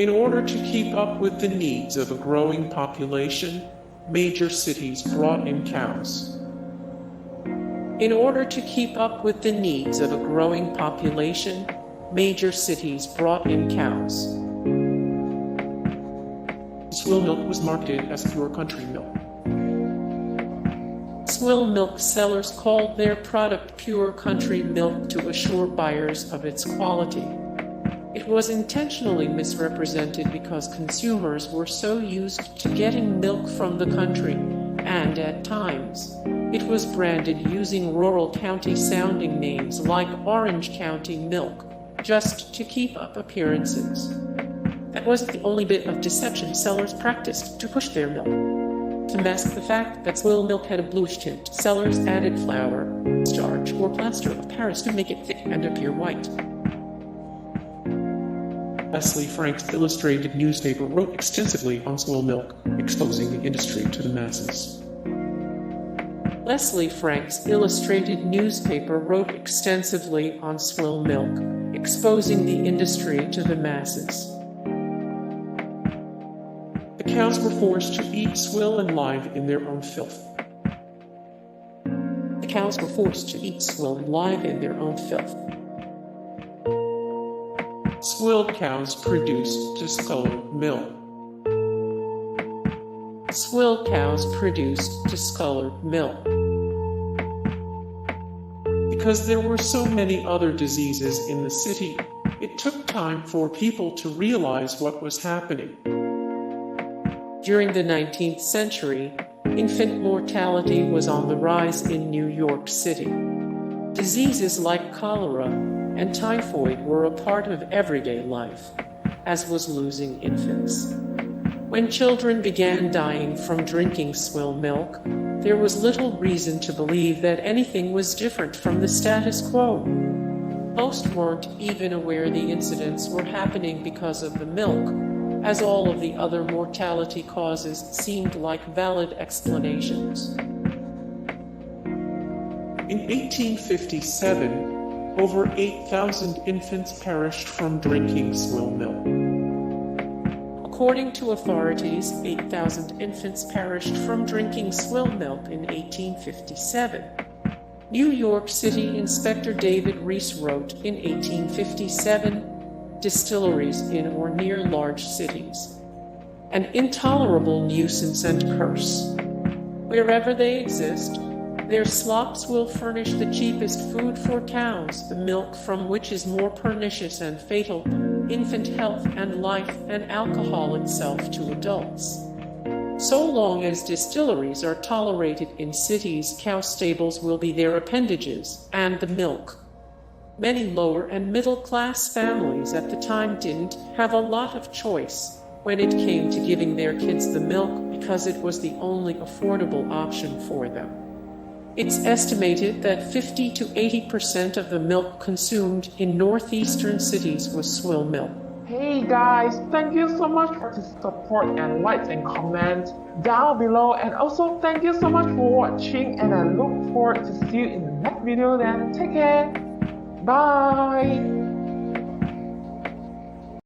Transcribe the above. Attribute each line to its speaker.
Speaker 1: In order to keep up with the needs of a growing population, major cities brought in cows. In order to keep up with the needs of a growing population, major cities brought in cows. Swill milk was marketed as pure country milk. Swill milk sellers called their product pure country milk to assure buyers of its quality. It was intentionally misrepresented because consumers were so used to getting milk from the country, and at times, it was branded using rural county-sounding names like Orange County Milk, just to keep up appearances. That wasn't the only bit of deception sellers practiced to push their milk. To mask the fact that Swill milk had a bluish tint, sellers added flour, starch, or plaster of Paris to make it thick and appear white. Leslie Frank's illustrated newspaper wrote extensively on Swill milk, exposing the industry to the masses. Leslie Frank's illustrated newspaper wrote extensively on Swill milk, exposing the industry to the masses. The cows were forced to eat swill and live in their own filth. The cows were forced to eat swill and live in their own filth. Swilled cows produced discolored milk. Swilled cows produced discolored milk. Because there were so many other diseases in the city, it took time for people to realize what was happening. During the 19th century, infant mortality was on the rise in New York City. Diseases like cholera and typhoid were a part of everyday life, as was losing infants. When children began dying from drinking swill milk, there was little reason to believe that anything was different from the status quo. Most weren't even aware the incidents were happening because of the milk, as all of the other mortality causes seemed like valid explanations. In 1857, over 8,000 infants perished from drinking swill milk. According to authorities, 8,000 infants perished from drinking swill milk in 1857. New York City Inspector David Reese wrote in 1857, "Distilleries in or near large cities. An intolerable nuisance and curse. Wherever they exist, their slops will furnish the cheapest food for cows, the milk from which is more pernicious and fatal, infant health and life, and alcohol itself to adults. So long as distilleries are tolerated in cities, cow stables will be their appendages, and the milk." Many lower and middle-class families at the time didn't have a lot of choice when it came to giving their kids the milk because it was the only affordable option for them. It's estimated that 50 to 80% of the milk consumed in northeastern cities was swill milk.
Speaker 2: Hey guys, thank you so much for the support and likes and comments down below, and also thank you so much for watching, and I look forward to see you in the next video. Then take care. Bye.